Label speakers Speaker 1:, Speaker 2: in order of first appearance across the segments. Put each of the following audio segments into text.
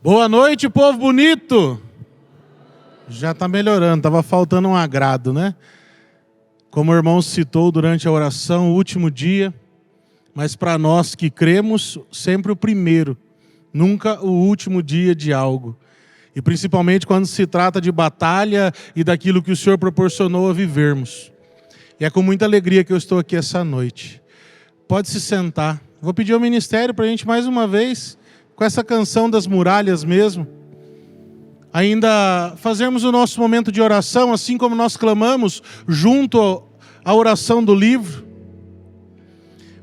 Speaker 1: Boa noite, povo bonito! Já está melhorando, estava faltando um agrado, né? Como o irmão citou durante a oração, o último dia, mas para nós que cremos, sempre o primeiro, nunca o último dia de algo. E principalmente quando se trata de batalha e daquilo que o Senhor proporcionou a vivermos. E é com muita alegria que eu estou aqui essa noite. Pode se sentar. Vou pedir ao ministério para a gente mais uma vez, com essa canção das muralhas mesmo, ainda fazermos o nosso momento de oração, assim como nós clamamos, junto à oração do livro.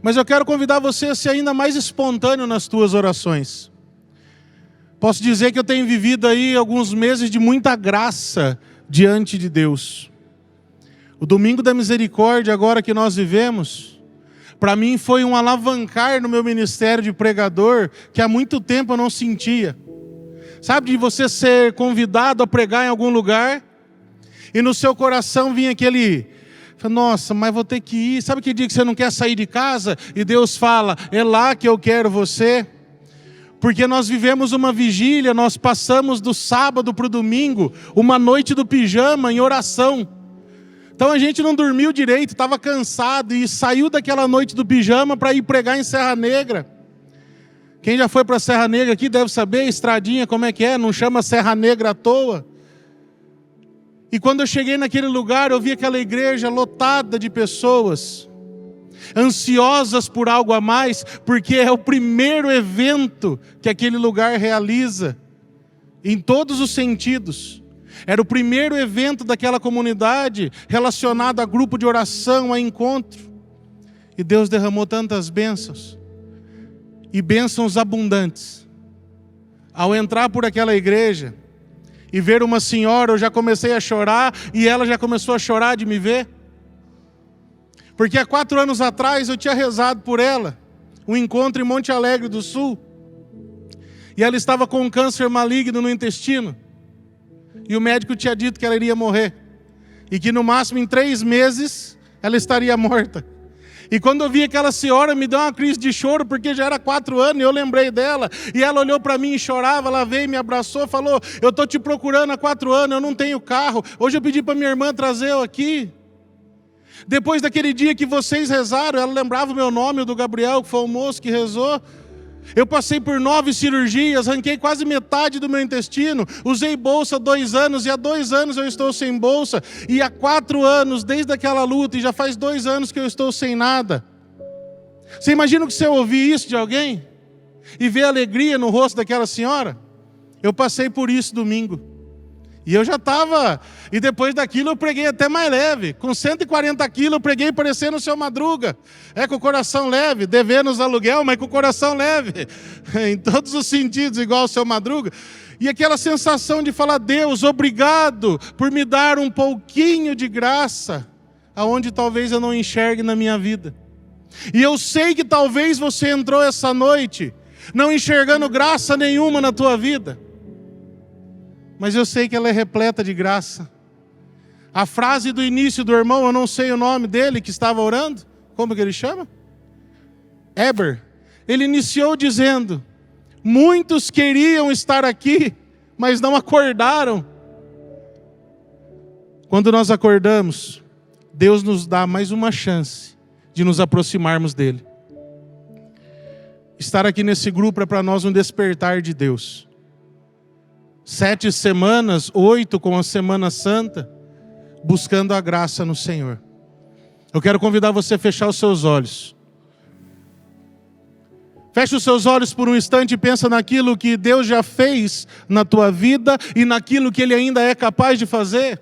Speaker 1: Mas eu quero convidar você a ser ainda mais espontâneo nas tuas orações. Posso dizer que eu tenho vivido aí alguns meses de muita graça diante de Deus. O Domingo da Misericórdia, agora que nós vivemos, para mim foi um alavancar no meu ministério de pregador que há muito tempo eu não sentia. Sabe, de você ser convidado a pregar em algum lugar e no seu coração vinha aquele... Nossa, mas vou ter que ir. Sabe que dia que você não quer sair de casa e Deus fala, é lá que eu quero você? Porque nós vivemos uma vigília, nós passamos do sábado para o domingo, uma noite do pijama em oração. Então a gente não dormiu direito, estava cansado e saiu daquela noite do pijama para ir pregar em Serra Negra. Quem já foi para Serra Negra aqui deve saber, estradinha, como é que é, não chama Serra Negra à toa. E quando eu cheguei naquele lugar, eu vi aquela igreja lotada de pessoas, ansiosas por algo a mais, porque é o primeiro evento que aquele lugar realiza, em todos os sentidos. Era o primeiro evento daquela comunidade relacionado a grupo de oração, a encontro. E Deus derramou tantas bênçãos. E bênçãos abundantes. Ao entrar por aquela igreja e ver uma senhora, eu já comecei a chorar e ela já começou a chorar de me ver. Porque há 4 anos atrás eu tinha rezado por ela, um encontro em Monte Alegre do Sul. E ela estava com um câncer maligno no intestino. E o médico tinha dito que ela iria morrer. E que no máximo em 3 meses ela estaria morta. E quando eu vi aquela senhora, me deu uma crise de choro, porque já era 4 anos e eu lembrei dela. E ela olhou para mim e chorava, ela veio, me abraçou, falou, eu estou te procurando há 4 anos, eu não tenho carro. Hoje eu pedi para minha irmã trazer eu aqui. Depois daquele dia que vocês rezaram, ela lembrava o meu nome, o do Gabriel, que foi o moço que rezou. Eu passei por 9 cirurgias, arranquei quase metade do meu intestino, usei bolsa 2 anos e há 2 anos eu estou sem bolsa. E há 4 anos, desde aquela luta, e já faz 2 anos que eu estou sem nada. Você imagina que se eu ouvir isso de alguém e ver a alegria no rosto daquela senhora? Eu passei por isso domingo. E eu já estava, e depois daquilo eu preguei até mais leve. Com 140 quilos eu preguei parecendo o Seu Madruga. Com o coração leve, devendo os aluguel, mas com o coração leve. Em todos os sentidos, igual o Seu Madruga. E aquela sensação de falar, Deus, obrigado por me dar um pouquinho de graça, aonde talvez eu não enxergue na minha vida. E eu sei que talvez você entrou essa noite, não enxergando graça nenhuma na tua vida. Mas eu sei que ela é repleta de graça. A frase do início do irmão, eu não sei o nome dele, que estava orando. Como que ele chama? Eber. Ele iniciou dizendo, muitos queriam estar aqui, mas não acordaram. Quando nós acordamos, Deus nos dá mais uma chance de nos aproximarmos dele. Estar aqui nesse grupo é para nós um despertar de Deus. 7 semanas, 8 com a Semana Santa, buscando a graça no Senhor. Eu quero convidar você a fechar os seus olhos. Feche os seus olhos por um instante e pensa naquilo que Deus já fez na tua vida e naquilo que Ele ainda é capaz de fazer.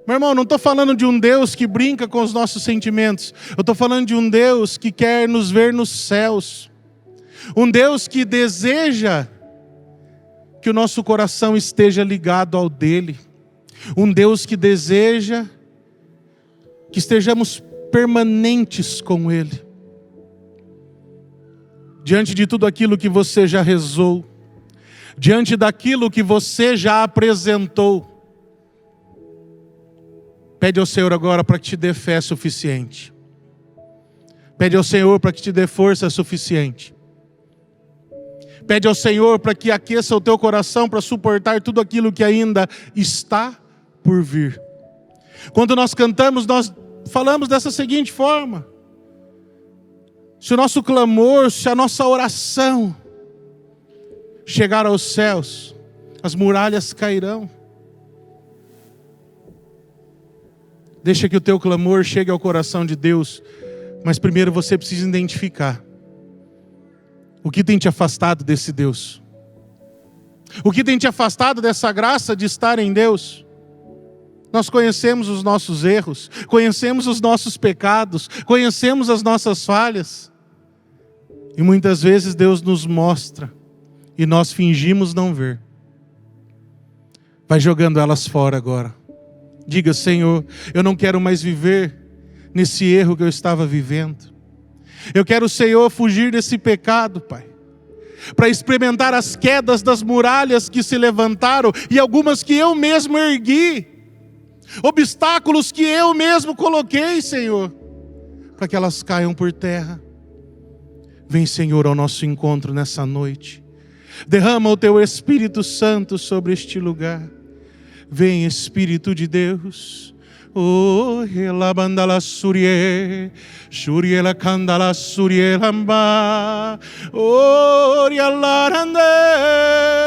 Speaker 1: Meu irmão, não estou falando de um Deus que brinca com os nossos sentimentos. Eu estou falando de um Deus que quer nos ver nos céus. Um Deus que deseja que o nosso coração esteja ligado ao dele. Um Deus que deseja que estejamos permanentes com ele. Diante de tudo aquilo que você já rezou, diante daquilo que você já apresentou, pede ao Senhor agora para que te dê fé suficiente. Pede ao Senhor para que te dê força suficiente. Pede ao Senhor para que aqueça o teu coração para suportar tudo aquilo que ainda está por vir. Quando nós cantamos, nós falamos dessa seguinte forma: se o nosso clamor, se a nossa oração chegar aos céus, as muralhas cairão. Deixa que o teu clamor chegue ao coração de Deus, mas primeiro você precisa identificar o que tem te afastado desse Deus. O que tem te afastado dessa graça de estar em Deus. Nós conhecemos os nossos erros, conhecemos os nossos pecados, conhecemos as nossas falhas. E muitas vezes Deus nos mostra e nós fingimos não ver. Vai jogando elas fora agora. Diga: Senhor, eu não quero mais viver nesse erro que eu estava vivendo. Eu quero, Senhor, fugir desse pecado, Pai, para experimentar as quedas das muralhas que se levantaram e algumas que eu mesmo ergui, obstáculos que eu mesmo coloquei, Senhor, para que elas caiam por terra. Vem, Senhor, ao nosso encontro nessa noite. Derrama o Teu Espírito Santo sobre este lugar. Vem, Espírito de Deus. Oh, elabandala surie, shuriela candala suriela mba. Oh, rialarande,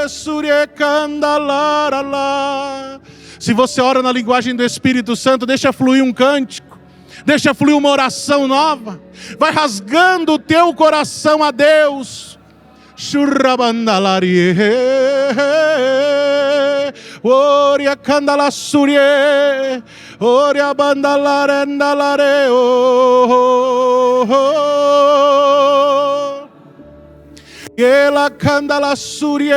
Speaker 1: surie candalarala. Se você ora na linguagem do Espírito Santo, deixa fluir um cântico, deixa fluir uma oração nova. Vai rasgando o teu coração a Deus. Shurabandalarie, oria candala surie, oria bandalare andalare, ela candala surie,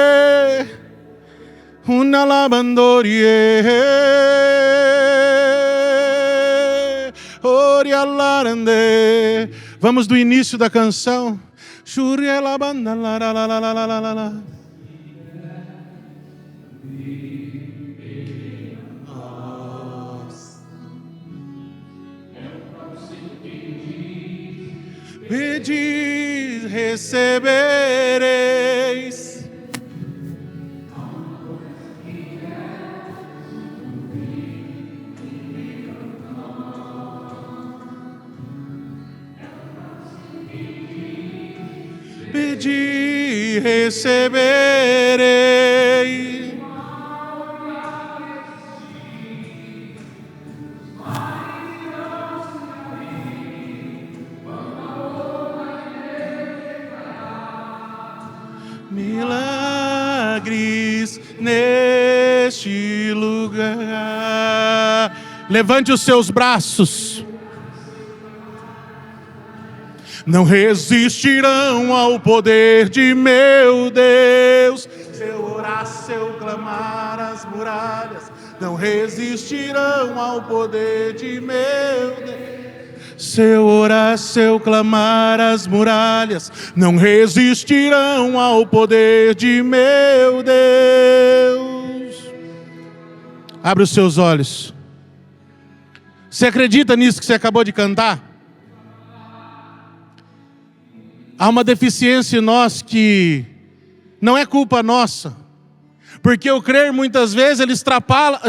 Speaker 1: una labandorie, oria larande. Vamos do início da canção. Shuriela banda la la la la la la la la. Pedis, recebereis. Pedi, receberei. Milagres neste lugar. Levante os seus braços. Não resistirão ao poder de meu Deus. Se eu orar, se eu clamar, as muralhas não resistirão ao poder de meu Deus. Se eu orar, se eu clamar, as muralhas não resistirão ao poder de meu Deus. Abre os seus olhos. Você acredita nisso que você acabou de cantar? Há uma deficiência em nós que não é culpa nossa, porque o crer muitas vezes ele extrapola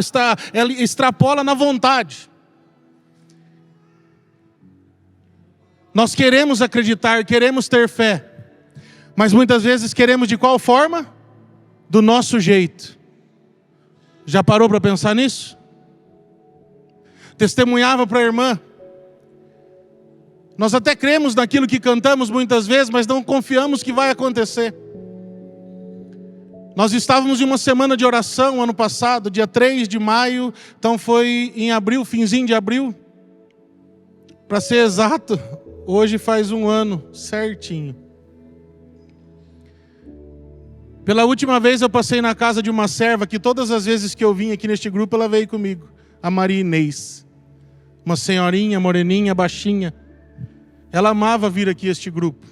Speaker 1: na vontade. Nós queremos acreditar, queremos ter fé, mas muitas vezes queremos de qual forma? Do nosso jeito. Já parou para pensar nisso? Testemunhava para a irmã. Nós até cremos naquilo que cantamos muitas vezes, mas não confiamos que vai acontecer. Nós estávamos em uma semana de oração ano passado, dia 3 de maio, então foi em abril, finzinho de abril. Para ser exato, hoje faz um ano, certinho. Pela última vez eu passei na casa de uma serva, que todas as vezes que eu vim aqui neste grupo, ela veio comigo. A Maria Inês. Uma senhorinha, moreninha, baixinha. Ela amava vir aqui a este grupo.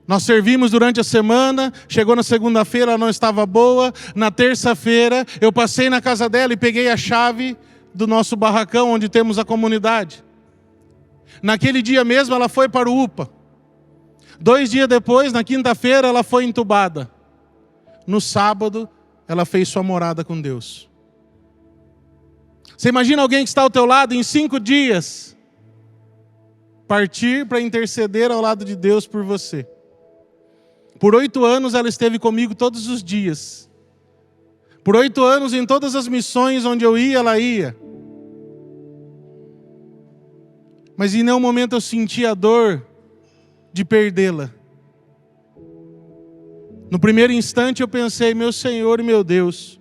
Speaker 1: Nós servimos durante a semana, chegou na segunda-feira, ela não estava boa. Na terça-feira, eu passei na casa dela e peguei a chave do nosso barracão, onde temos a comunidade. Naquele dia mesmo, ela foi para o UPA. 2 dias depois, na quinta-feira, ela foi entubada. No sábado, ela fez sua morada com Deus. Você imagina alguém que está ao teu lado em 5 dias partir para interceder ao lado de Deus por você. Por 8 anos ela esteve comigo todos os dias. Por 8 anos em todas as missões onde eu ia, ela ia. Mas em nenhum momento eu senti a dor de perdê-la. No primeiro instante eu pensei, meu Senhor e meu Deus,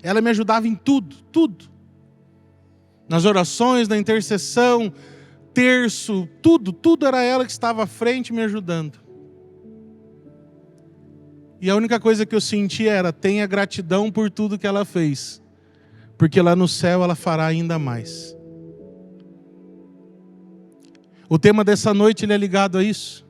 Speaker 1: ela me ajudava em tudo, tudo. Nas orações, na intercessão, terço, tudo era ela que estava à frente me ajudando. E a única coisa que eu senti era, tenha gratidão por tudo que ela fez, porque lá no céu ela fará ainda mais. O tema dessa noite ele é ligado a isso.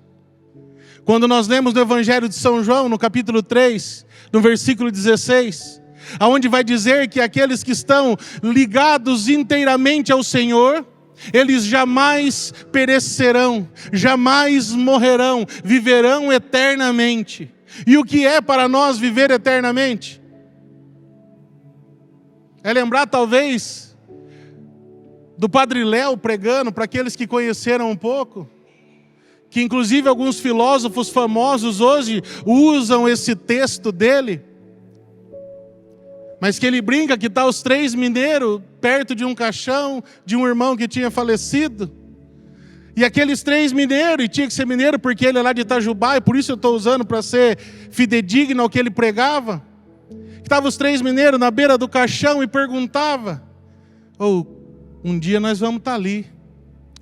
Speaker 1: Quando nós lemos no Evangelho de São João, no capítulo 3, no versículo 16, aonde vai dizer que aqueles que estão ligados inteiramente ao Senhor, eles jamais perecerão, jamais morrerão, viverão eternamente. E o que é para nós viver eternamente? É lembrar talvez do Padre Léo pregando, para aqueles que conheceram um pouco, que inclusive alguns filósofos famosos hoje usam esse texto dele, mas que ele brinca que está os 3 mineiros perto de um caixão de um irmão que tinha falecido, e aqueles 3 mineiros, e tinha que ser mineiro porque ele é lá de Itajubá, e por isso eu estou usando para ser fidedigno ao que ele pregava, que estavam os 3 mineiros na beira do caixão e perguntava, um dia nós vamos estar ali,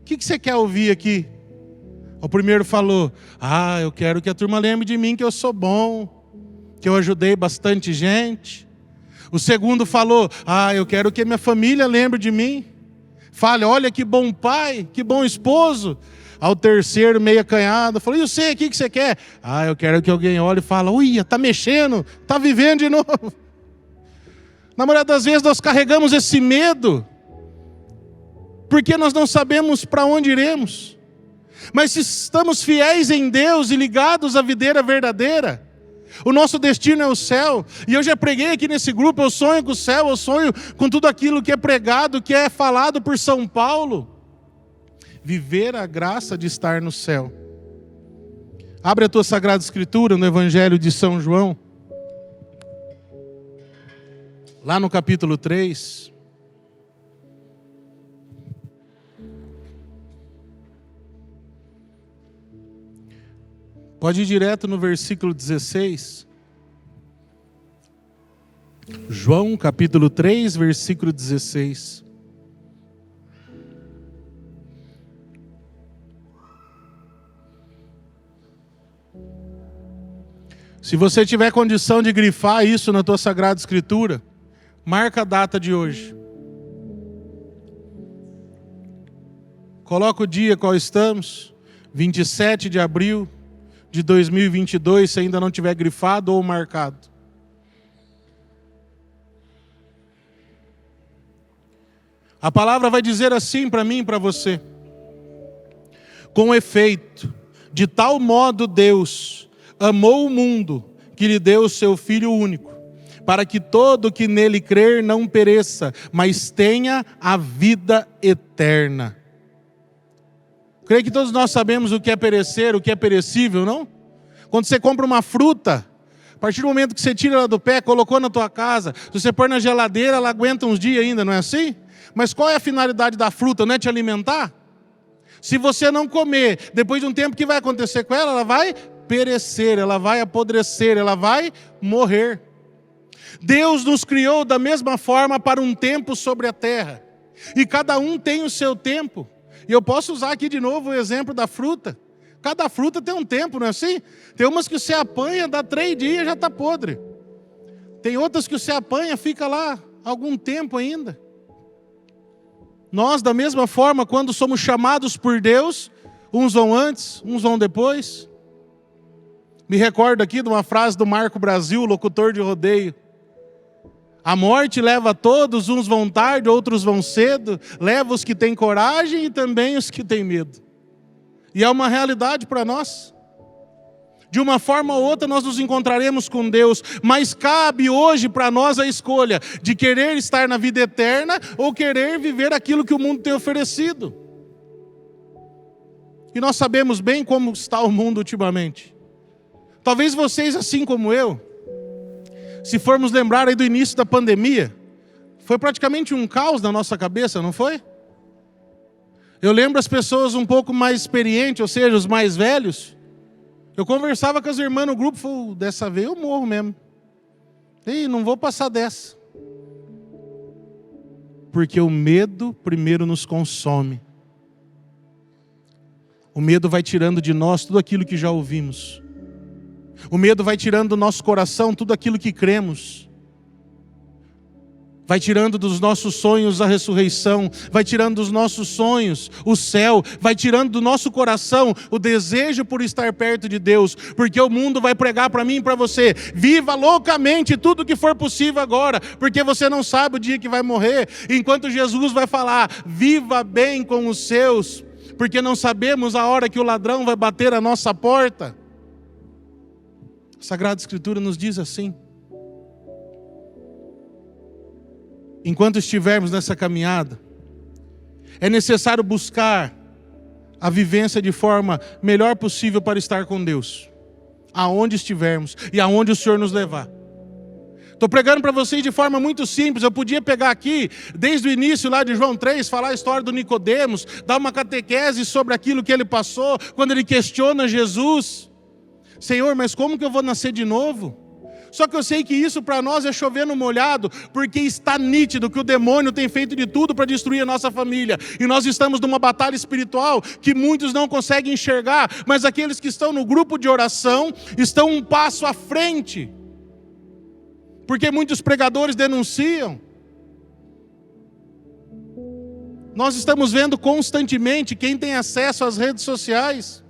Speaker 1: o que você quer ouvir aqui? O primeiro falou, eu quero que a turma lembre de mim que eu sou bom, que eu ajudei bastante gente. O segundo falou, eu quero que minha família lembre de mim. Fale, olha que bom pai, que bom esposo. Ao terceiro, meio acanhado, falou, e você, o que você quer? Eu quero que alguém olhe e fale, uia, está mexendo, está vivendo de novo. Na maioria das vezes nós carregamos esse medo, porque nós não sabemos para onde iremos. Mas se estamos fiéis em Deus e ligados à videira verdadeira, o nosso destino é o céu. E eu já preguei aqui nesse grupo, eu sonho com o céu, eu sonho com tudo aquilo que é pregado, que é falado por São Paulo. Viver a graça de estar no céu. Abre a tua Sagrada Escritura no Evangelho de São João, lá no capítulo 3. Pode ir direto no versículo 16. João, capítulo 3, versículo 16. Se você tiver condição de grifar isso na tua Sagrada Escritura, marca a data de hoje. Coloca o dia qual estamos, 27 de abril de 2022, se ainda não tiver grifado ou marcado. A palavra vai dizer assim para mim e para você. Com efeito, de tal modo Deus amou o mundo, que lhe deu o seu Filho único, para que todo que nele crer não pereça, mas tenha a vida eterna. Creio que todos nós sabemos o que é perecer, o que é perecível, não? Quando você compra uma fruta, a partir do momento que você tira ela do pé, colocou na tua casa, se você pôr na geladeira, ela aguenta uns dias ainda, não é assim? Mas qual é a finalidade da fruta? Não é te alimentar? Se você não comer, depois de um tempo, o que vai acontecer com ela? Ela vai perecer, ela vai apodrecer, ela vai morrer. Deus nos criou da mesma forma para um tempo sobre a terra. E cada um tem o seu tempo. E eu posso usar aqui de novo o exemplo da fruta. Cada fruta tem um tempo, não é assim? Tem umas que você apanha, dá 3 dias e já está podre. Tem outras que você apanha, fica lá algum tempo ainda. Nós, da mesma forma, quando somos chamados por Deus, uns vão antes, uns vão depois. Me recordo aqui de uma frase do Marco Brasil, locutor de rodeio. A morte leva todos, uns vão tarde, outros vão cedo, leva os que têm coragem e também os que têm medo. E é uma realidade para nós. De uma forma ou outra nós nos encontraremos com Deus, mas cabe hoje para nós a escolha de querer estar na vida eterna ou querer viver aquilo que o mundo tem oferecido. E nós sabemos bem como está o mundo ultimamente. Talvez vocês, assim como eu, se formos lembrar aí do início da pandemia, foi praticamente um caos na nossa cabeça, não foi? Eu lembro as pessoas um pouco mais experientes, ou seja, os mais velhos. Eu conversava com as irmãs no grupo, falei, dessa vez eu morro mesmo. Ei, não vou passar dessa. Porque o medo primeiro nos consome. O medo vai tirando de nós tudo aquilo que já ouvimos. O medo vai tirando do nosso coração tudo aquilo que cremos. Vai tirando dos nossos sonhos a ressurreição, vai tirando dos nossos sonhos o céu, vai tirando do nosso coração o desejo por estar perto de Deus, porque o mundo vai pregar para mim e para você, viva loucamente tudo o que for possível agora, porque você não sabe o dia que vai morrer, enquanto Jesus vai falar, viva bem com os seus, porque não sabemos a hora que o ladrão vai bater a nossa porta. A Sagrada Escritura nos diz assim. Enquanto estivermos nessa caminhada, é necessário buscar a vivência de forma melhor possível para estar com Deus, aonde estivermos e aonde o Senhor nos levar. Estou pregando para vocês de forma muito simples. Eu podia pegar aqui, desde o início lá de João 3, falar a história do Nicodemos, dar uma catequese sobre aquilo que ele passou, quando ele questiona Jesus. Senhor, mas como que eu vou nascer de novo? Só que eu sei que isso para nós é chover no molhado, porque está nítido que o demônio tem feito de tudo para destruir a nossa família. E nós estamos numa batalha espiritual que muitos não conseguem enxergar, mas aqueles que estão no grupo de oração estão um passo à frente. Porque muitos pregadores denunciam. Nós estamos vendo constantemente, quem tem acesso às redes sociais,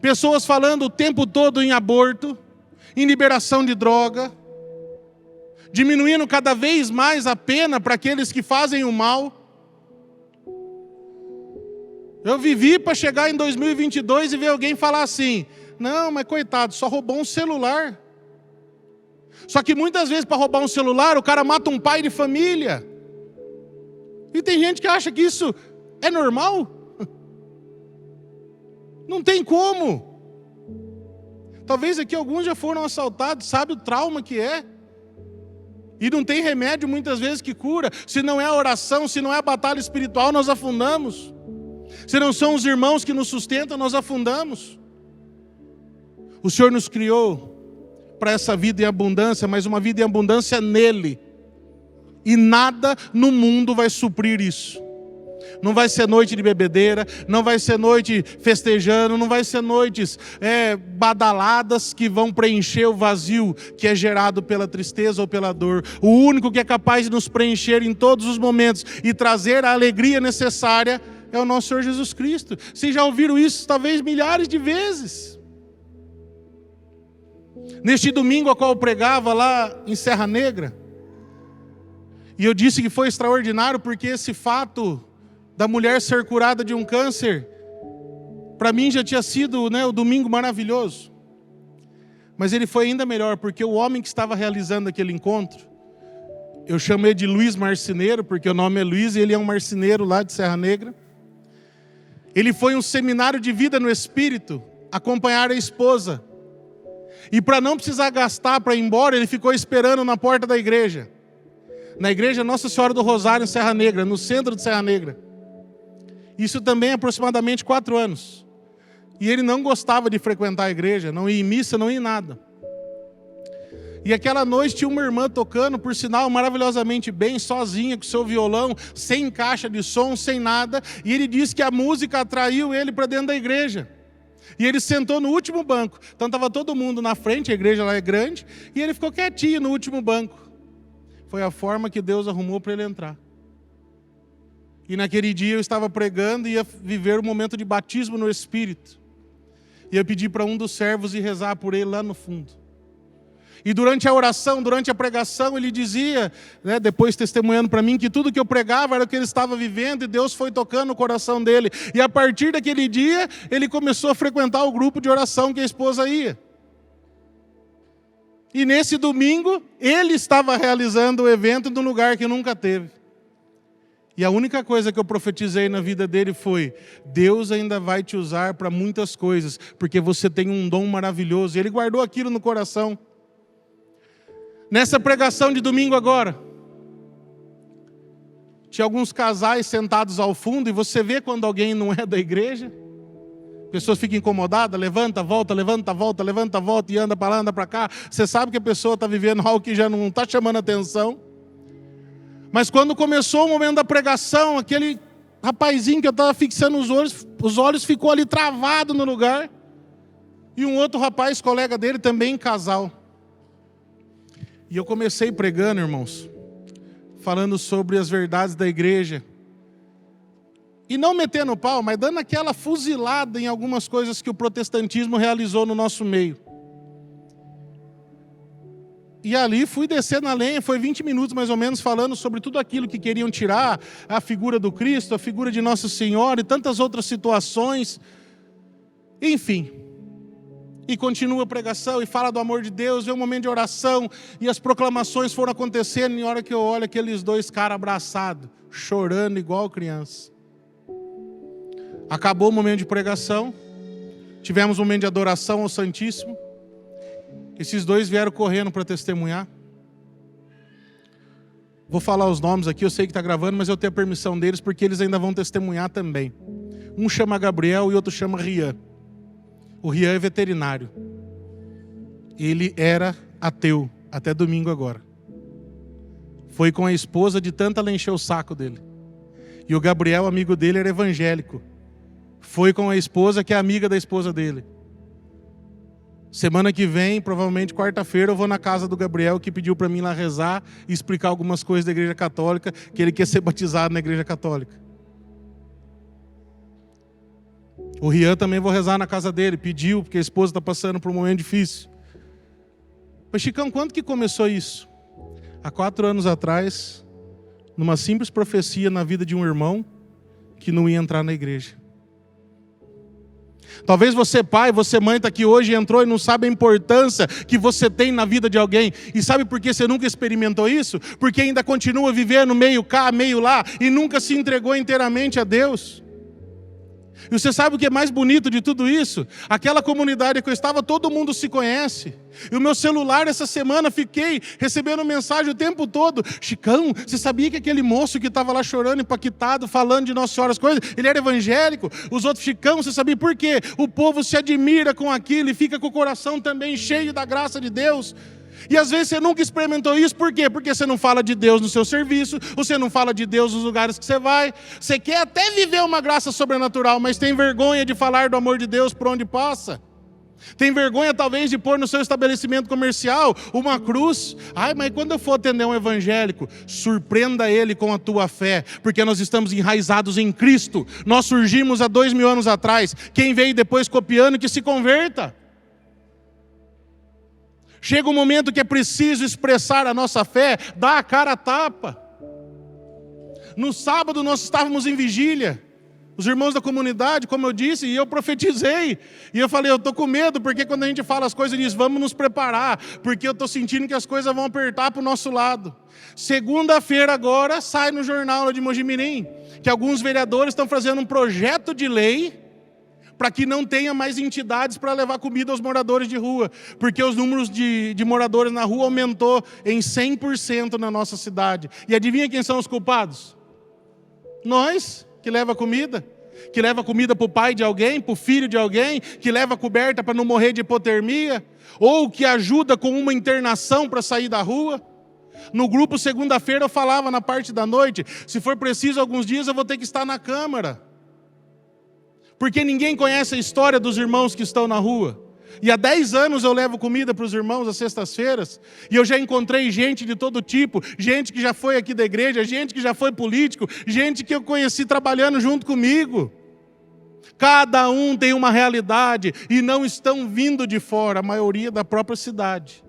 Speaker 1: pessoas falando o tempo todo em aborto, em liberação de droga, diminuindo cada vez mais a pena para aqueles que fazem o mal. Eu vivi para chegar em 2022 e ver alguém falar assim, não, mas coitado, só roubou um celular. Só que muitas vezes para roubar um celular, o cara mata um pai de família. E tem gente que acha que isso é normal. Não tem como. Talvez aqui alguns já foram assaltados, sabe o trauma que é? E não tem remédio muitas vezes que cura. Se não é a oração, se não é a batalha espiritual, nós afundamos. Se não são os irmãos que nos sustentam, nós afundamos. O Senhor nos criou para essa vida em abundância, mas uma vida em abundância nele. E nada no mundo vai suprir isso. Não vai ser noite de bebedeira, não vai ser noite festejando, não vai ser noites badaladas que vão preencher o vazio que é gerado pela tristeza ou pela dor. O único que é capaz de nos preencher em todos os momentos e trazer a alegria necessária é o nosso Senhor Jesus Cristo. Vocês já ouviram isso talvez milhares de vezes. Neste domingo a qual eu pregava lá em Serra Negra, e eu disse que foi extraordinário porque esse fato da mulher ser curada de um câncer, para mim já tinha sido o domingo maravilhoso. Mas ele foi ainda melhor, porque o homem que estava realizando aquele encontro, eu chamei de Luiz Marceneiro, porque o nome é Luiz e ele é um marceneiro lá de Serra Negra. Ele foi um seminário de vida no Espírito, acompanhar a esposa. E para não precisar gastar para ir embora, ele ficou esperando na porta da igreja. Na igreja Nossa Senhora do Rosário, em Serra Negra, no centro de Serra Negra. Isso também é aproximadamente 4 anos. E ele não gostava de frequentar a igreja, não ia em missa, não ia em nada. E aquela noite tinha uma irmã tocando, por sinal, maravilhosamente bem, sozinha, com seu violão, sem caixa de som, sem nada. E ele disse que a música atraiu ele para dentro da igreja. E ele sentou no último banco. Então estava todo mundo na frente, a igreja lá é grande, e ele ficou quietinho no último banco. Foi a forma que Deus arrumou para ele entrar. E naquele dia eu estava pregando e ia viver um momento de batismo no Espírito. E eu pedi para um dos servos ir rezar por ele lá no fundo. E durante a oração, durante a pregação, ele dizia, né, depois testemunhando para mim, que tudo que eu pregava era o que ele estava vivendo e Deus foi tocando o coração dele. E a partir daquele dia, ele começou a frequentar o grupo de oração que a esposa ia. E nesse domingo, ele estava realizando o evento num lugar que nunca teve. E a única coisa que eu profetizei na vida dele foi: Deus ainda vai te usar para muitas coisas, porque você tem um dom maravilhoso. E ele guardou aquilo no coração. Nessa pregação de domingo agora, tinha alguns casais sentados ao fundo, e você vê quando alguém não é da igreja, pessoas ficam incomodadas, levanta, volta, levanta, volta, levanta, volta, e anda para lá, anda para cá. Você sabe que a pessoa está vivendo algo que já não está chamando atenção. Mas quando começou o momento da pregação, aquele rapazinho que eu estava fixando os olhos ficou ali travado no lugar, e um outro rapaz, colega dele, também casal. E eu comecei pregando, irmãos, falando sobre as verdades da igreja. E não metendo pau, mas dando aquela fuzilada em algumas coisas que o protestantismo realizou no nosso meio. E ali fui descer na lenha, foi 20 minutos mais ou menos, falando sobre tudo aquilo que queriam tirar, a figura do Cristo, a figura de Nossa Senhora e tantas outras situações. Enfim. E continua a pregação, e fala do amor de Deus, vem um momento de oração, e as proclamações foram acontecendo, e na hora que eu olho aqueles dois caras abraçados, chorando igual criança. Acabou o momento de pregação, tivemos um momento de adoração ao Santíssimo, esses dois vieram correndo para testemunhar. Vou falar os nomes aqui, eu sei que está gravando, mas eu tenho a permissão deles, porque eles ainda vão testemunhar também. Um chama Gabriel e outro chama Rian. O Rian é veterinário. Ele era ateu, até domingo agora. Foi com a esposa, de tanto ela encher o saco dele. E o Gabriel, amigo dele, era evangélico. Foi com a esposa, que é amiga da esposa dele. Semana que vem, provavelmente quarta-feira, eu vou na casa do Gabriel, que pediu para mim lá rezar e explicar algumas coisas da Igreja Católica, que ele quer ser batizado na Igreja Católica. O Rian também vou rezar na casa dele, pediu, porque a esposa está passando por um momento difícil. Mas Chicão, quando que começou isso? Há 4 anos atrás, numa simples profecia na vida de um irmão que não ia entrar na igreja. Talvez você pai, você mãe está aqui hoje e entrou e não sabe a importância que você tem na vida de alguém. E sabe por que você nunca experimentou isso? Porque ainda continua vivendo meio cá, meio lá, e nunca se entregou inteiramente a Deus. E você sabe o que é mais bonito de tudo isso? Aquela comunidade que eu estava, todo mundo se conhece. E o meu celular, essa semana, fiquei recebendo mensagem o tempo todo. Chicão, você sabia que aquele moço que estava lá chorando, impactado, falando de Nossa Senhora, as coisas, ele era evangélico? Os outros, Chicão, você sabia por quê? O povo se admira com aquilo e fica com o coração também cheio da graça de Deus. E às vezes você nunca experimentou isso, por quê? Porque você não fala de Deus no seu serviço, você não fala de Deus nos lugares que você vai, você quer até viver uma graça sobrenatural, mas tem vergonha de falar do amor de Deus por onde passa. Tem vergonha talvez de pôr no seu estabelecimento comercial uma cruz. Ai, mas quando eu for atender um evangélico, surpreenda ele com a tua fé, porque nós estamos enraizados em Cristo. Nós surgimos há 2000 anos atrás. Quem veio depois copiando, que se converta. Chega um momento que é preciso expressar a nossa fé, dar a cara a tapa. No sábado nós estávamos em vigília, os irmãos da comunidade, como eu disse, e eu profetizei. E eu falei, eu estou com medo, porque quando a gente fala as coisas, diz, vamos nos preparar, porque eu estou sentindo que as coisas vão apertar para o nosso lado. Segunda-feira agora, sai no jornal lá de Mojimirim, que alguns vereadores estão fazendo um projeto de lei, para que não tenha mais entidades para levar comida aos moradores de rua, porque os números de moradores na rua aumentou em 100% na nossa cidade. E adivinha quem são os culpados? Nós, que leva comida para o pai de alguém, para o filho de alguém, que leva coberta para não morrer de hipotermia, ou que ajuda com uma internação para sair da rua. No grupo, segunda-feira, eu falava na parte da noite, se for preciso, alguns dias eu vou ter que estar na Câmara. Porque ninguém conhece a história dos irmãos que estão na rua. E há 10 anos eu levo comida para os irmãos às sextas-feiras. E eu já encontrei gente de todo tipo. Gente que já foi aqui da igreja, gente que já foi político, gente que eu conheci trabalhando junto comigo. Cada um tem uma realidade e não estão vindo de fora, a maioria da própria cidade.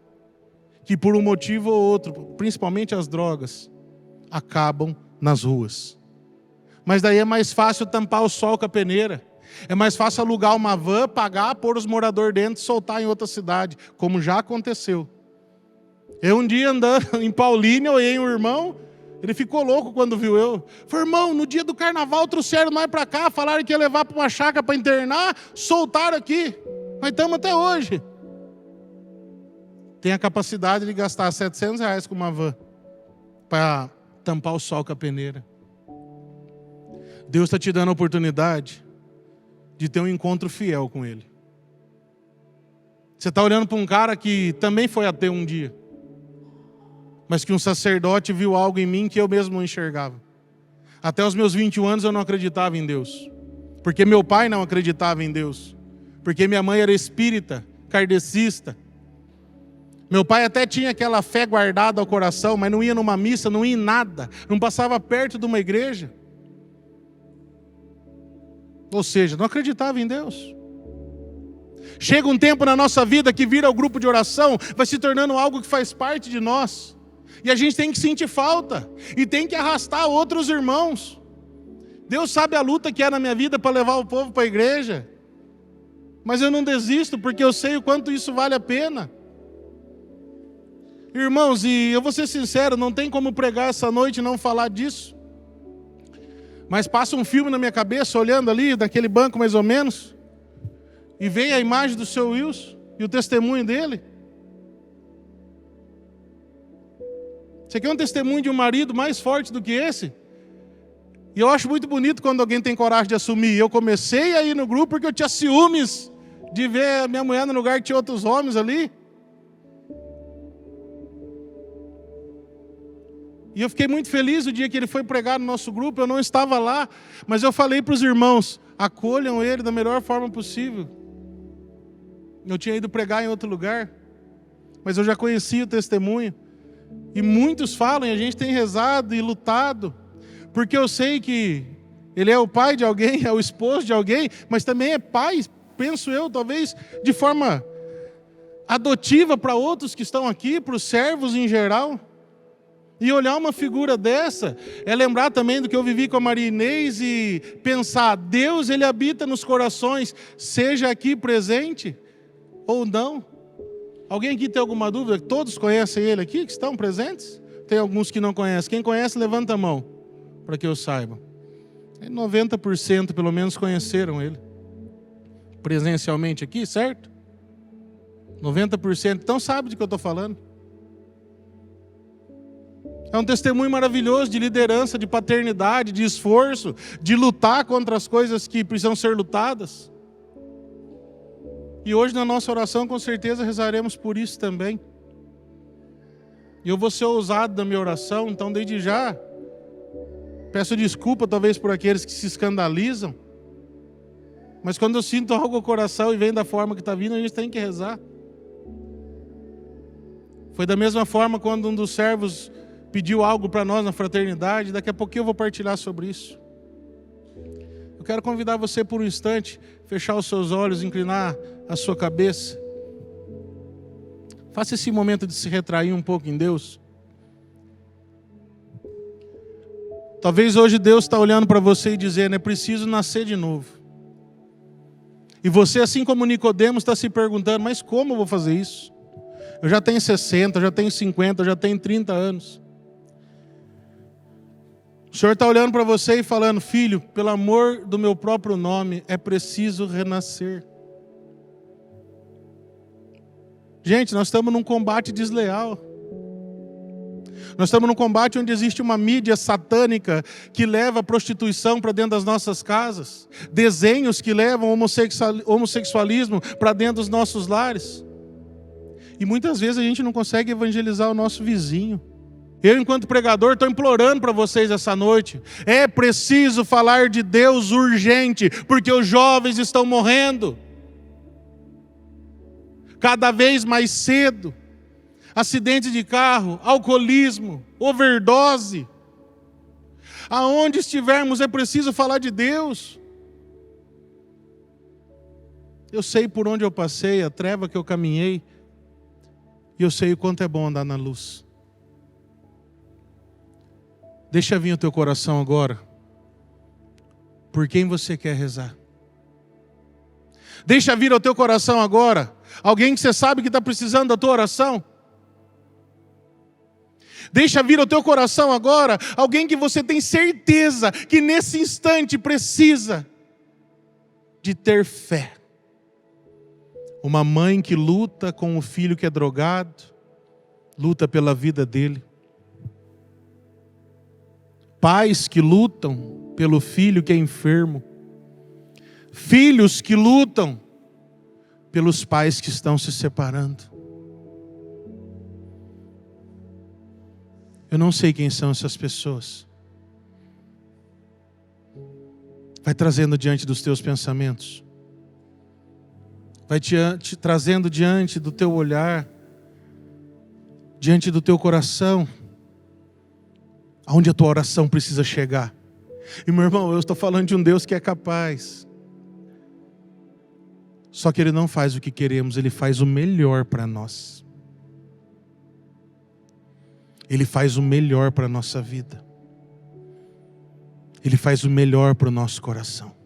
Speaker 1: que por um motivo ou outro, principalmente as drogas, acabam nas ruas. Mas daí é mais fácil tampar o sol com a peneira. É mais fácil alugar uma van, pagar, pôr os moradores dentro e soltar em outra cidade, como já aconteceu. Eu um dia andando em Paulínia, olhei um irmão, ele ficou louco quando viu eu. Falei, irmão, no dia do carnaval trouxeram nós para cá, falaram que ia levar para uma chácara para internar, soltaram aqui. Nós estamos até hoje. Tem a capacidade de gastar R$700 com uma van para tampar o sol com a peneira. Deus está te dando a oportunidade de ter um encontro fiel com Ele. Você está olhando para um cara que também foi ateu um dia, mas que um sacerdote viu algo em mim que eu mesmo não enxergava. Até os meus 21 anos eu não acreditava em Deus, porque meu pai não acreditava em Deus, porque minha mãe era espírita, kardecista. Meu pai até tinha aquela fé guardada ao coração, mas não ia numa missa, não ia em nada, não passava perto de uma igreja. Ou seja, não acreditava em Deus. Chega um tempo na nossa vida que vira o grupo de oração, vai se tornando algo que faz parte de nós. E a gente tem que sentir falta, e tem que arrastar outros irmãos. Deus sabe a luta que é na minha vida para levar o povo para a igreja. Mas eu não desisto, porque eu sei o quanto isso vale a pena. Irmãos, e eu vou ser sincero, não tem como pregar essa noite e não falar disso. Mas passa um filme na minha cabeça, olhando ali, naquele banco mais ou menos, e vem a imagem do seu Wilson e o testemunho dele. Você quer um testemunho de um marido mais forte do que esse? E eu acho muito bonito quando alguém tem coragem de assumir. Eu comecei a ir no grupo porque eu tinha ciúmes de ver a minha mulher no lugar que tinha outros homens ali. E eu fiquei muito feliz o dia que ele foi pregar no nosso grupo. Eu não estava lá, mas eu falei para os irmãos, acolham ele da melhor forma possível. Eu tinha ido pregar em outro lugar, mas eu já conhecia o testemunho. E muitos falam, e a gente tem rezado e lutado, porque eu sei que ele é o pai de alguém, é o esposo de alguém, mas também é pai, penso eu, talvez de forma adotiva para outros que estão aqui, para os servos em geral. E olhar uma figura dessa é lembrar também do que eu vivi com a Maria Inês e pensar, Deus ele habita nos corações, seja aqui presente ou não. Alguém aqui tem alguma dúvida? Todos conhecem ele aqui, que estão presentes? Tem alguns que não conhecem. Quem conhece, levanta a mão, para que eu saiba. 90% pelo menos conheceram ele. Presencialmente aqui, certo? 90%. Então sabe do que eu estou falando. É um testemunho maravilhoso de liderança, de paternidade, de esforço, de lutar contra as coisas que precisam ser lutadas. E hoje na nossa oração com certeza rezaremos por isso também. E eu vou ser ousado na minha oração, então desde já peço desculpa talvez por aqueles que se escandalizam. Mas quando eu sinto algo no coração e vem da forma que está vindo, a gente tem que rezar. Foi da mesma forma quando um dos servos pediu algo para nós na fraternidade, daqui a pouquinho eu vou partilhar sobre isso. Eu quero convidar você por um instante, fechar os seus olhos, inclinar a sua cabeça. Faça esse momento de se retrair um pouco em Deus. Talvez hoje Deus está olhando para você e dizendo, é preciso nascer de novo. E você, assim como Nicodemos, está se perguntando, mas como eu vou fazer isso? Eu já tenho 60, eu já tenho 50, eu já tenho 30 anos. O Senhor está olhando para você e falando, filho, pelo amor do meu próprio nome, é preciso renascer. Gente, nós estamos num combate desleal. Nós estamos num combate onde existe uma mídia satânica que leva a prostituição para dentro das nossas casas. Desenhos que levam homossexualismo para dentro dos nossos lares. E muitas vezes a gente não consegue evangelizar o nosso vizinho. Eu, enquanto pregador, estou implorando para vocês essa noite. É preciso falar de Deus urgente, porque os jovens estão morrendo. Cada vez mais cedo. Acidentes de carro, alcoolismo, overdose. Aonde estivermos é preciso falar de Deus. Eu sei por onde eu passei, a treva que eu caminhei. E E eu sei o quanto é bom andar na luz. Deixa vir o teu coração agora. Por quem você quer rezar? Deixa vir ao teu coração agora alguém que você sabe que está precisando da tua oração. Deixa vir ao teu coração agora alguém que você tem certeza que nesse instante precisa de ter fé. Uma mãe que luta com o filho que é drogado, luta pela vida dele. Pais que lutam pelo filho que é enfermo. Filhos que lutam pelos pais que estão se separando. Eu não sei quem são essas pessoas. Vai trazendo diante dos teus pensamentos. Vai te trazendo diante do teu olhar. Diante do teu coração. Aonde a tua oração precisa chegar. E meu irmão, eu estou falando de um Deus que é capaz. Só que Ele não faz o que queremos, Ele faz o melhor para nós. Ele faz o melhor para a nossa vida. Ele faz o melhor para o nosso coração.